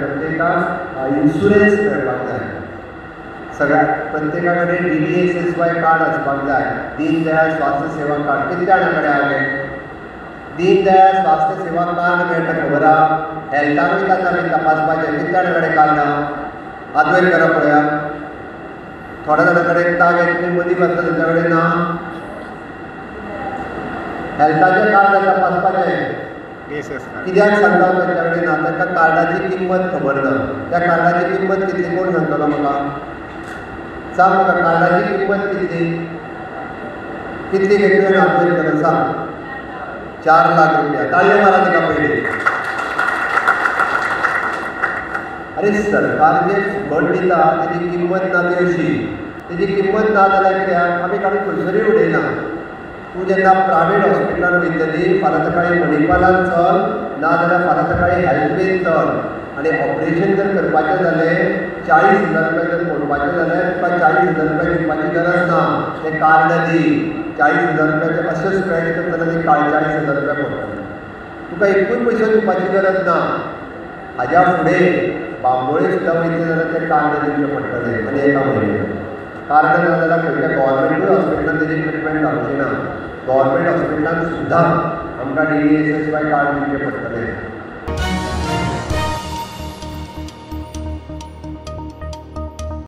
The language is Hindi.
प्रत्येकाक इन्शुरन्स मेळपाक जाय. सगळ्या प्रत्येका कडेन DDSSY कार्ड आसपाक जाय. दीन दयाळ स्वास्थ्य सेवा कार्ड कितले जाणां कडेन आसलें? दीन दयाळ स्वास्थ्य सेवा कार्ड मेळटा खबर आहा? हेल्थाक वयता आमी तपासपाचें कितले जाणां कडेन कार्ड ना? हात वयर करा पळोवया. थोड्या जाणां कडेन तागे तुमी मदीं बसता तांच्या कडेन ना. हेल्थाचें कार्ड तपासपाचें कित्याक सांगता तांच्या कडेन ना? तांकां कार्डाची किंमत खबर ना. त्या कार्डाची किंमत कितली कोण सांगतलो म्हाका? सांग म्हाका कार्डाची किंमत कितली? कितली घेतली हात वयर करा सांग. 4 लाख रुपया. ताळयो मारा तिका पयलीं. अरे सरकार जे फुकट दिता तेजी किंमत ना ती अशी. तेजी किंमत ना जाल्यार कित्याक आमी काडून खंयसरूय उडयना. तूं जेन्ना प्रायवेट हॉस्पिटलान वयतली फाल्यां सकाळीं मणिपालान चल ना जाल्यार फाल्यां सकाळीं हेल्थवेन चल आनी ऑपरेशन जर करपाचें जालें 40,000 रुपया जर पडपाचें जाल्यार तुका 40,000 रुपया दिवपाची गरज ना. तें कार्ड दी. 40,000 रुपयाचे अशें स्क्रॅच करता जाल्यार 40,000 रुपया पडटले. तुका एकूय पयसो दिवपाची गरज ना. हाज्या फुडें बांबोळे सुद्दां वयतले जाल्यार तें कार्ड दिवचें पडटलें आनी एका म्हयन्याक. कार्ड ना जाल्यार खंयच्या गव्हर्मेंटूय हॉस्पिटलान तेजी ट्रिटमेंट जावची ना. गव्हर्मेंट हॉस्पिटलान सुद्दां आमकां DDSSY कार्ड दिवचें पडटलें.